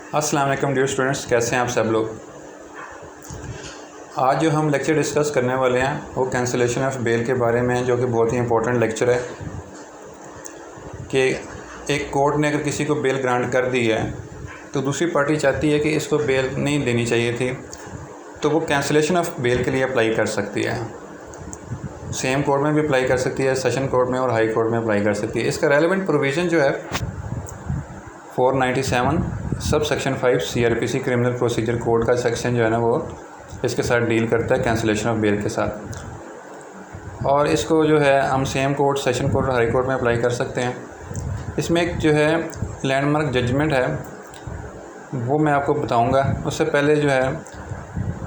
अस्सलाम वालेकुम dear students, कैसे हैं आप सब लोग। आज जो हम लेक्चर डिस्कस करने वाले हैं वो कैंसिलेशन ऑफ बेल के बारे में है, जो कि बहुत ही इंपॉर्टेंट लेक्चर है कि एक कोर्ट ने अगर किसी को बेल ग्रांट कर दी है तो दूसरी पार्टी चाहती है कि इसको बेल नहीं देनी चाहिए थी, तो वो कैंसिलेशन ऑफ बेल के लिए अप्लाई कर सकती है। सेम कोर्ट में भी अप्लाई कर सकती है, सेशन कोर्ट में और हाई कोर्ट में अप्लाई कर सकती है। इसका रेलेवेंट प्रोविज़न जो है 497 sub section 5 CRPC criminal procedure code का सेक्शन जो है ना वो इसके साथ डील करता है कैंसिलेशन ऑफ बेल के साथ। और इसको जो है हम सेम कोर्ट, सेशन कोर्ट और हाई कोर्ट में अप्लाई कर सकते हैं। इसमें एक जो है लैंडमार्क जजमेंट है वो मैं आपको बताऊंगा। उससे पहले जो है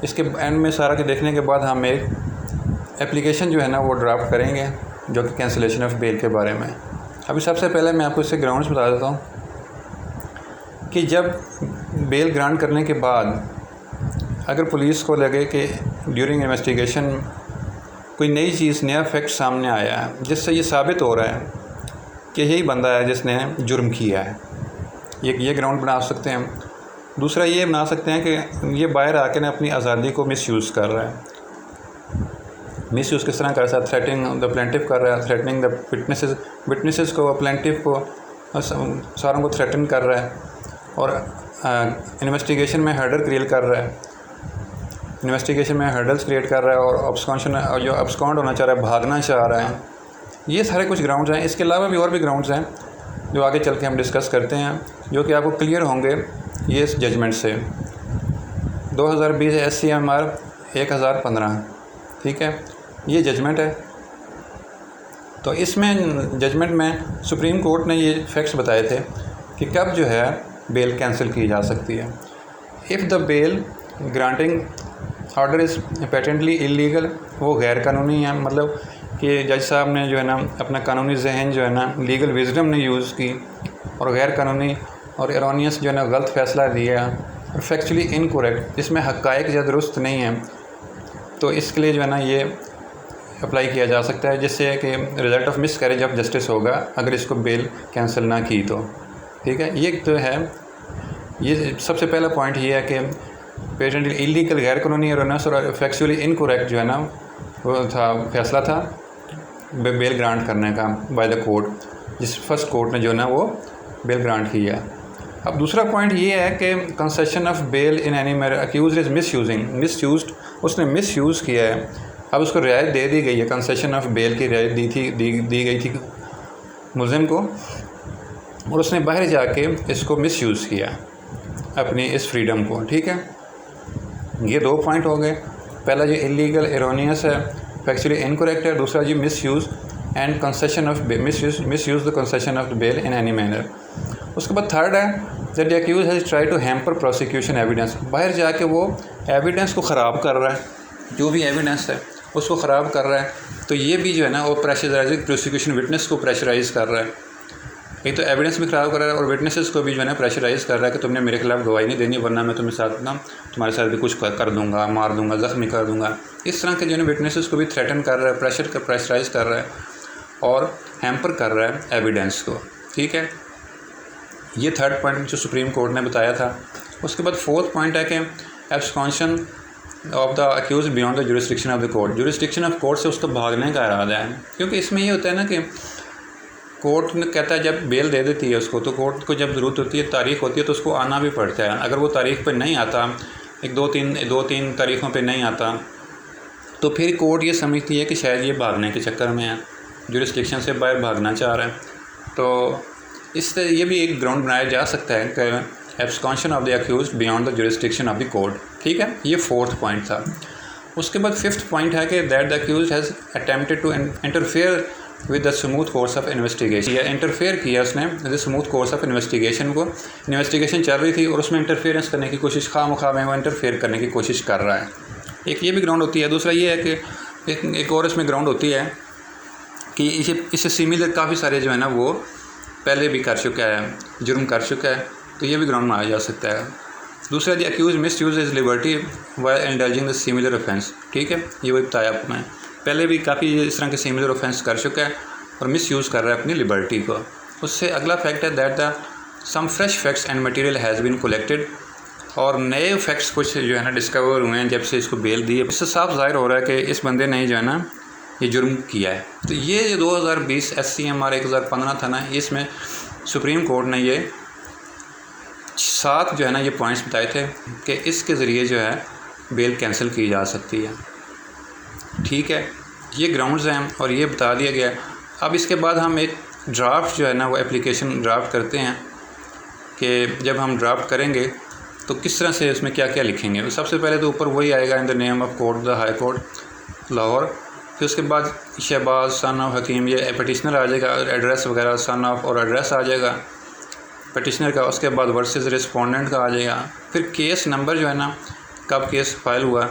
इसके एंड में सारा के देखने के बाद हम एक एप्लीकेशन जो है ना वो ड्राफ्ट करेंगे जो कि कैंसिलेशन ऑफ बेल के बारे में। अभी सबसे पहले मैं आपको इससे ग्राउंड्स बता देता हूँ कि जब बेल ग्रांट करने के बाद अगर पुलिस को लगे कि ड्यूरिंग इन्वेस्टिगेशन कोई नई चीज़, नया फैक्ट सामने आया है जिससे ये साबित हो रहा है कि यही बंदा है जिसने जुर्म किया है, ये ग्राउंड बना सकते हैं हम। दूसरा ये बना सकते हैं कि ये बाहर आके ना अपनी आज़ादी को मिसयूज़ कर रहा है। मिसयूज़ किस तरह कर रहा है? थ्रेटनिंग द प्लेंटिफ कर रहा है, थ्रेटनिंग द विटनेसेस को, प्लेंटिफ को, सारों को थ्रेटन कर रहा है और इन्वेस्टिगेशन में हर्डल क्रिएट कर रहा है, इन्वेस्टिगेशन में हर्डल्स क्रिएट कर रहा है और ऑब्स्कॉन्शन, जो अब्सकॉन्ड होना चाह रहा है, भागना चाह रहा है। ये सारे कुछ ग्राउंड्स हैं। इसके अलावा भी और भी ग्राउंड्स हैं जो आगे चल के हम डिस्कस करते हैं, जो कि आपको क्लियर होंगे ये इस जजमेंट से। 2020 SCMR 1015, ठीक है, ये जजमेंट है। तो इसमें जजमेंट में सुप्रीम कोर्ट ने ये फैक्ट्स बताए थे कि कब जो है बेल कैंसिल की जा सकती है। If the bail granting order is patently illegal, वो गैर कानूनी है, मतलब कि जज साहब ने जो है ना अपना कानूनी जहन जो है ना, लीगल विजडम ने यूज़ की और गैर कानूनी और एरोनियस जो है ना गलत फ़ैसला दिया और फैक्चुअली इनकरेक्ट, इसमें हक़ाइक़ या दुरुस्त नहीं है, तो इसके लिए जो है ना ये अप्लाई किया जा सकता है, जिससे कि result of miscarriage of justice होगा अगर इसको बेल कैंसिल ना की तो। ठीक है, ये तो है। ये सबसे पहला पॉइंट ये है कि पेटेंटली इलीगल, गैर कानूनी, एरोनियस और फैक्चुअली इनकरेक्ट जो है ना वो था, फैसला था बेल ग्रांट करने का बाय द कोर्ट, जिस फर्स्ट कोर्ट ने जो है ना वो बेल ग्रांट किया। अब दूसरा पॉइंट ये है कि concession of bail in any matter accused is misused, उसने मिसयूज़ किया है। अब उसको रियायत दे दी गई है, कंसेशन ऑफ बेल की रियायत दी गई थी मुलज़िम को, और उसने बाहर जाके इसको मिसयूज़ किया अपनी इस फ्रीडम को। ठीक है, ये दो पॉइंट हो गए। पहला जो इलीगल, एरोनियस है, फैक्चुअली इनकरेक्ट है। दूसरा जी misuse and concession of misuse the concession of the bail in any manner. उसके बाद थर्ड है that the accuse has try to hamper prosecution evidence, बाहर जाके वो एविडेंस को ख़राब कर रहा है, जो भी एविडेंस है उसको ख़राब कर रहा है। तो ये भी जो है ना वो प्रेशराइजिंग प्रोसिक्यूशन विटनेस को प्रेशराइज़ कर रहा है। एक तो एविडेंस भी ख़राब कर रहा है और विटनेसेस को भी जो है ना प्रेशराइज़ कर रहा है कि तुमने मेरे खिलाफ गवाही नहीं देनी, वरना मैं तुम्हारे साथ भी कुछ कर दूंगा, मार दूंगा, ज़ख्मी कर दूंगा। इस तरह के जो है विटनेसेस को भी थ्रेटन कर रहा है, प्रेशराइज़ कर रहा है और हैम्पर कर रहा है एविडेंस को। ठीक है, ये थर्ड पॉइंट जो सुप्रीम कोर्ट ने बताया था। उसके बाद फोर्थ पॉइंट है कि absconsion of the accuse beyond the jurisdiction of the court, jurisdiction of court से उसको भागने का इरादा है। क्योंकि इसमें ये होता है ना कि कोर्ट ने कहता है जब बेल दे देती है उसको, तो कोर्ट को जब ज़रूरत होती है, तारीख़ होती है, तो उसको आना भी पड़ता है। अगर वो तारीख़ पे नहीं आता, दो तीन तारीख़ों पे नहीं आता, तो फिर कोर्ट ये समझती है कि शायद ये भागने के चक्कर में है, जुरिस्डिक्शन से बाहर भागना चाह रहा है। तो इससे ये भी एक ग्राउंड बनाया जा सकता है कि absconsion of the accused beyond the jurisdiction of the court. ठीक है, ये फोर्थ पॉइंट था। उसके बाद फिफ्थ पॉइंट है कि that the accused has attempted to interfere with the smooth course of investigation, या इंटरफेयर किया उसने the smooth course of investigation को। इन्वेस्टिगेशन चल रही थी और उसमें इंटरफेरेंस करने की कोशिश, खामखा में वो इंटरफेयर करने की कोशिश कर रहा है। एक ये भी ग्राउंड होती है। दूसरा ये है कि एक और इसमें ग्राउंड होती है कि इसे सिमिलर काफ़ी सारे जो है ना वो पहले भी कर चुका है, जुर्म कर चुका है, तो ये भी ग्राउंड माना जा सकता है। दूसरा the accuse misuse is liberty while indulging the similar offence. ठीक है, ये वही बताया आपको मैं, पहले भी काफ़ी इस तरह के सिमिलर ऑफेंस कर चुका है और मिस यूज़ कर रहा है अपनी लिबर्टी को। उससे अगला फैक्ट है that the some fresh facts and material has been collected, और नए फैक्ट्स कुछ जो है ना डिस्कवर हुए हैं जब से इसको बेल दी है। इससे साफ ज़ाहिर हो रहा है कि इस बंदे ने जो है ना ये जुर्म किया है। तो ये 2020 SCMR 1015 था ना, इसमें सुप्रीम कोर्ट ने ये 7 जो है ना ये पॉइंट्स बताए थे कि इसके ज़रिए जो है बेल कैंसिल की जा सकती है। ठीक है, ये ग्राउंड्स हैं और ये बता दिया गया। अब इसके बाद हम एक ड्राफ्ट जो है ना वो एप्लीकेशन ड्राफ्ट करते हैं कि जब हम ड्राफ्ट करेंगे तो किस तरह से इसमें क्या क्या लिखेंगे। सबसे पहले तो ऊपर वही आएगा, in the name of court the high court Lahore. फिर उसके बाद शहबाज सन ऑफ हकीम, ये पटिशनर आ जाएगा, एड्रेस वगैरह सन ऑफ और एड्रेस आ जाएगा पटिशनर का। उसके बाद वर्सेस रिस्पोंडेंट का आ जाएगा। फिर केस नंबर जो है ना, कब केस फाइल हुआ,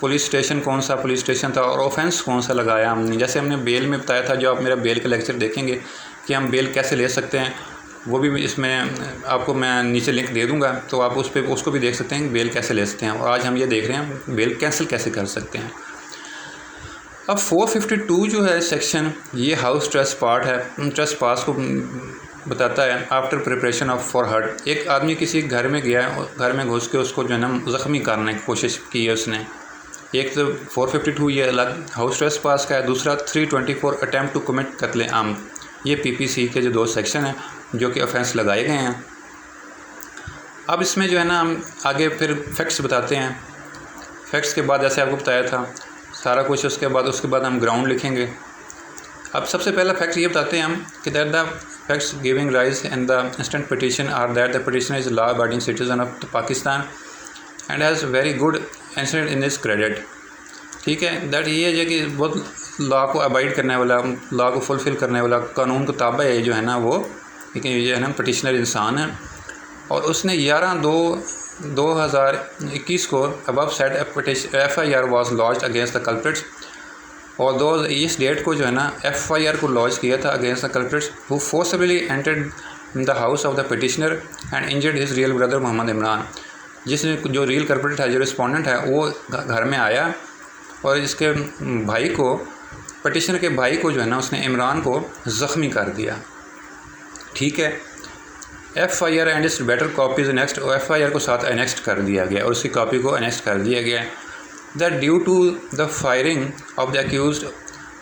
पुलिस स्टेशन कौन सा पुलिस स्टेशन था, और ऑफेंस कौन सा लगाया हमने। जैसे हमने बेल में बताया था, जो आप मेरा बेल का लेक्चर देखेंगे कि हम बेल कैसे ले सकते हैं, वो भी इसमें आपको मैं नीचे लिंक दे दूंगा, तो आप उसको भी देख सकते हैं कि बेल कैसे ले सकते हैं। और आज हम ये देख रहे हैं बेल कैंसिल कैसे कर सकते हैं। अब 452 जो है सेक्शन, ये हाउस ट्रेस पार्ट है, ट्रेस पास को बताता है। After preparation of for hurt, एक आदमी किसी घर में गया, घर में घुस के उसको जो है ना ज़ख्मी करने की कोशिश की है उसने। एक तो 452 ये अलग हाउस ट्रेस पास का है, दूसरा 324 अटैम्प्ट टू कमिट कत्ल आम। ये PPC के जो 2 सेक्शन हैं जो कि ऑफेंस लगाए गए हैं। अब इसमें जो है ना हम आगे फिर फैक्ट्स बताते हैं। फैक्ट्स के बाद जैसे आपको बताया था सारा कुछ, उसके बाद हम ग्राउंड लिखेंगे। अब सबसे पहला फैक्ट ये बताते हैं हम कि that the facts giving rise in the instant petition are that the petitioner is law abiding citizen of Pakistan and has very good incident in this credit. ठीक है, दैट ये है कि बहुत लॉ को अबाइड करने वाला, लॉ को फुलफ़िल करने वाला, कानून को ताबा है जो है ना वो, लेकिन ये है ना पटिशनर इंसान है। और उसने 11/2/2021 को above said FIR was launched against the culprits, और इस डेट को जो है ना FIR को लॉन्च किया था against the culprits who forcibly entered in the house of the petitioner and injured his real brother Mohammad Imran. जिसने जो रियल कल्प्रिट है, जो रिस्पोंडेंट है, वो घर में आया और इसके भाई को, पटिशनर के भाई को जो है ना उसने इमरान को ज़ख्मी कर दिया। ठीक है, FIR and it's better copies next, FIR को साथ एनेक्स्ट कर दिया गया और उसकी कॉपी को एनेक्स्ट कर दिया गया। That due to the firing of the accused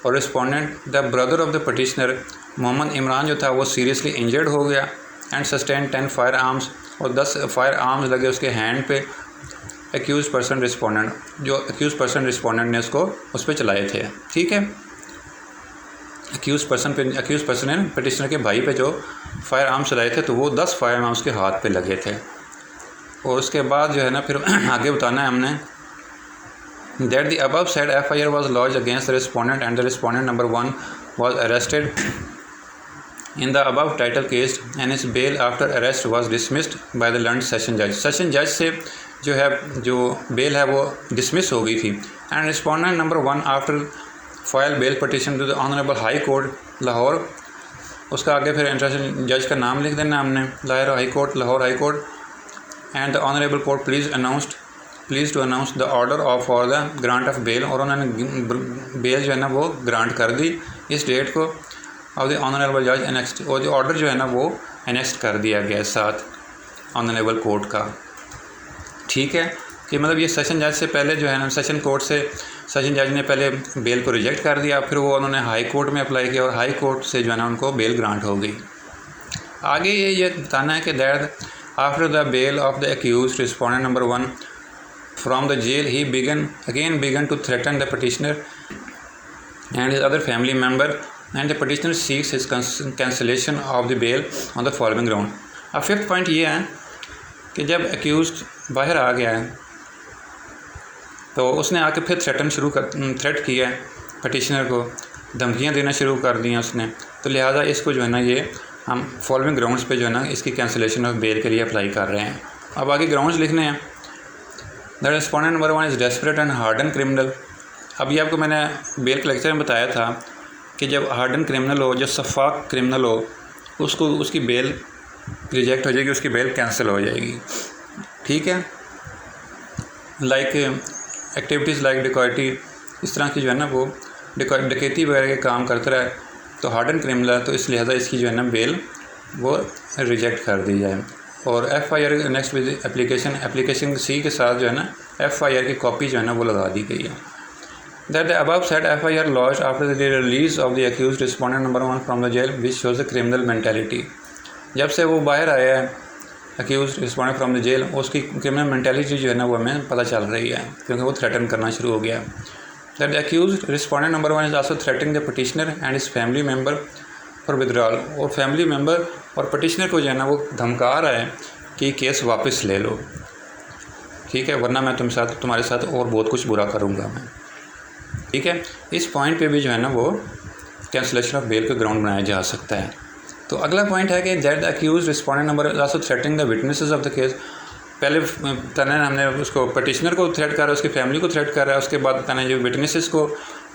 और respondent the brother of the petitioner Mohammed Imran जो था वो सीरियसली इंजर्ड हो गया एंड सस्टेन 10 फायर आर्म्स, और 10 फायर आर्म्स लगे उसके हैंड पे। एक्यूज पर्सन रिस्पोंडेंट, जो एक्यूज पर्सन रिस्पोंडेंट ने उसको उस पर चलाए थे। ठीक है, एक्यूज पर्सन ने पटिशनर के भाई पे जो फायर आर्म्स चलाए थे तो वो 10 फायर आर्म्स के हाथ पे लगे थे। और उसके बाद जो है ना फिर आगे बताना है हमने that the above said FIR was launched against the respondent and the respondent number 1 was arrested in the above title case and is bail after arrest was dismissed by the learned session जज। Session जज से जो bell है वो dismiss हो गई थी। And respondent number 1 after file bail petition to the honourable high court Lahore, उसका आगे फिर इंटरनेशनल जज का नाम लिख देना हमने, Lahore high court, Lahore high court. And the honourable court please to announce the order of for the grant of bail, और उन्होंने बेल जो है ना वो ग्रांट कर दी इस डेट को। और द ऑनरेबल जज एनेक्स्ट, और जो ऑर्डर जो है ना वो एनेक्स्ट कर दिया गया साथ ऑनरेबल कोर्ट का। ठीक है, कि मतलब ये सेशन जज से पहले जो है ना सेशन कोर्ट से सेशन जज ने पहले बेल को रिजेक्ट कर दिया, फिर वो उन्होंने हाई कोर्ट में अप्लाई किया और हाई कोर्ट से जो है ना उनको बेल ग्रांट हो गई। आगे ये बताना है कि that after the bail of the accused respondent number 1 from the jail he began to threaten the petitioner and his other family member and the petitioner seeks his cancellation of the bail on the following ground. अब 5th point ये है कि जब accused बाहर आ गया है तो उसने आके फिर थ्रेट किया है पटिशनर को, धमकियां देना शुरू कर दी हैं उसने। तो लिहाजा इसको जो है ना ये हम फॉलोइंग ग्राउंड्स पे जो है ना इसकी कैंसिलेशन ऑफ बेल के लिए अप्लाई कर रहे हैं। अब आगे ग्राउंड्स लिखने हैं। The respondent number 1 is desperate and harden criminal. अब ये आपको मैंने बेल के लेक्चर में बताया था कि जब हार्डन क्रिमिनल हो, जो शफाक क्रिमिनल हो, उसकी बेल रिजेक्ट हो जाएगी, उसकी बेल कैंसिल हो जाएगी। ठीक है, लाइक एक्टिविटीज़ लाइक डिकॉइटी, इस तरह की जो है ना वो डकैती वगैरह के काम करता रहे तो हार्डन क्रिमिनल है, तो इस लिहाजा इसकी जो है ना बेल वो रिजेक्ट कर दी जाए। और FIR नेक्स्ट एप्लीकेशन C के साथ जो है ना FIR की कॉपी जो है ना वो लगा दी गई है। That the above said FIR launched after the release of the accused respondent number 1 from the jail which shows the criminal mentality. जब से वो बाहर आया है accused respondent from the jail, उसकी क्रिमिनल मेंटालिटी जो है ना वो हमें पता चल रही है, क्योंकि वो थ्रेटन करना शुरू हो गया। That the accused respondent number 1 is also threatening the petitioner and his family member for withdrawal. और फैमिली मेम्बर और पिटिशनर को जो है ना वो धमका रहा है कि केस वापस ले लो, ठीक है, वरना मैं तुम्हारे साथ और बहुत कुछ बुरा करूँगा मैं, ठीक है। इस पॉइंट पे भी जो है ना वो कैंसलेशन ऑफ बेल का ग्राउंड बनाया जा सकता है। तो अगला पॉइंट है कि that the accused respondent number is also threatening the witnesses of the case. पहले तने हमने उसको पिटिशनर को थ्रेट कर रहा है, उसकी फैमिली को थ्रेट कर रहा है, उसके बाद तने जो विटनेसेस को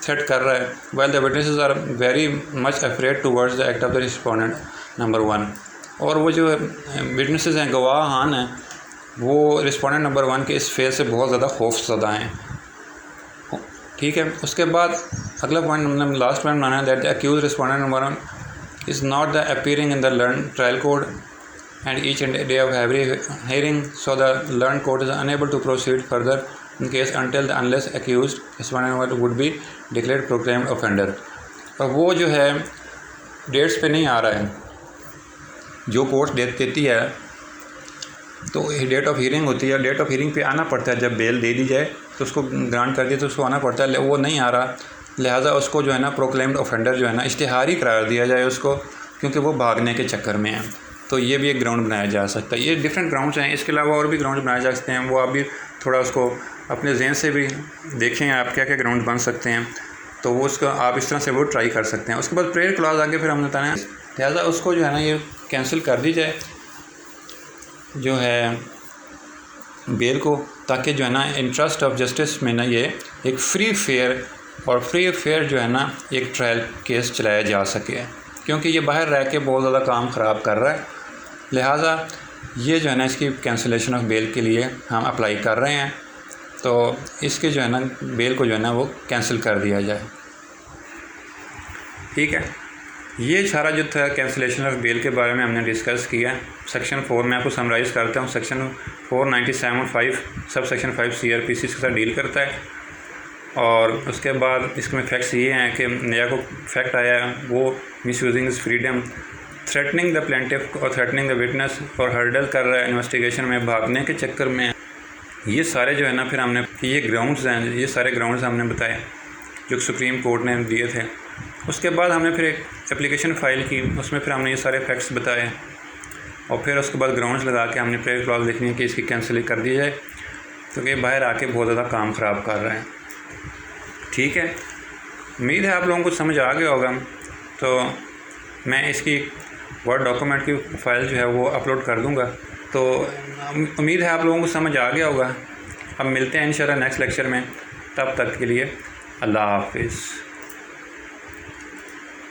थ्रेट कर रहा है। Well the witnesses are very much afraid towards the act of the respondent number 1। और वो जो विटनेसेस हैं, गवाह हान हैं, वो रिस्पोंडेंट नंबर 1 के इस फेल से बहुत ज़्यादा खौफज़दा हैं, ठीक है। उसके बाद अगला पॉइंट हमने लास्ट पॉइंट बनाना है that the accused respondent number 1 is not the appearing in the learned trial court and each and day of every hearing, so the learned court is unable to proceed further in case until the unless accused respondent would be declared proclaimed offender। और वो जो है dates पे नहीं आ रहा है, जो court date देती है तो डेट ऑफ हियरिंग होती है, डेट ऑफ हियरिंग पे आना पड़ता है। जब बेल दे दी जाए तो उसको ग्रांट कर दिए तो उसको आना पड़ता है, वो नहीं आ रहा, लिहाजा उसको जो है ना प्रोक्लेम्ड ऑफेंडर जो है ना इश्तिहारी करार दिया जाए उसको, क्योंकि वो भागने के चक्कर में है। तो ये भी एक ग्राउंड बनाया जा सकता है। ये डिफरेंट ग्राउंड्स हैं, इसके अलावा और भी ग्राउंड बनाए जा सकते हैं, वो आप भी थोड़ा उसको अपने जहन से भी देखें आप क्या क्या ग्राउंड बन सकते हैं, तो वो उसका आप इस तरह से वो ट्राई कर सकते हैं। उसके बाद प्रेयर क्लॉज आगे फिर हमने बताया, लिहाजा उसको जो है ना ये कैंसिल कर दी जाए जो है बेल को, ताकि जो है ना इंटरेस्ट ऑफ जस्टिस में ना ये एक फ्री फेयर जो है ना एक ट्रायल केस चलाया जा सके, क्योंकि ये बाहर रह के बहुत ज़्यादा काम ख़राब कर रहा है। लिहाजा ये जो है ना इसकी कैंसिलेशन ऑफ बेल के लिए हम अप्लाई कर रहे हैं, तो इसके जो है ना बेल को जो है ना वो कैंसिल कर दिया जाए, ठीक है। ये सारा जो था कैंसिलेशन ऑफ बेल के बारे में हमने डिस्कस किया। सेक्शन 4 में आपको समराइज़ करता हूँ। सेक्शन 497(5) सब सेक्शन 5 CRPC के साथ डील करता है। और उसके बाद इसमें फैक्ट्स ये हैं कि नया को फैक्ट आया है वो misusing is freedom, threatening the plaintiff और थ्रेटनिंग द विटनेस, और हर्डल कर रहा है इन्वेस्टिगेशन में, भागने के चक्कर में। ये सारे जो है ना फिर हमने ये ग्राउंड्स हैं, ये सारे ग्राउंड्स हमने बताए जो सुप्रीम कोर्ट ने दिए थे। उसके बाद हमने फिर एक एप्लीकेशन फ़ाइल की, उसमें फिर हमने ये सारे फैक्ट्स बताए, और फिर उसके बाद ग्राउंड्स लगा के हमने प्रेयर क्लॉज लिखनी है कि इसकी कैंसिल कर दी जाए, क्योंकि बाहर आके बहुत ज़्यादा काम ख़राब कर रहा है, ठीक है। उम्मीद है आप लोगों को समझ आ गया होगा। तो मैं इसकी वर्ड डॉक्यूमेंट की फ़ाइल जो है वो अपलोड कर दूंगा। तो उम्मीद है आप लोगों को समझ आ गया होगा। अब मिलते हैं इंशाल्लाह नेक्स्ट लेक्चर में, तब तक के लिए अल्लाह हाफिज़।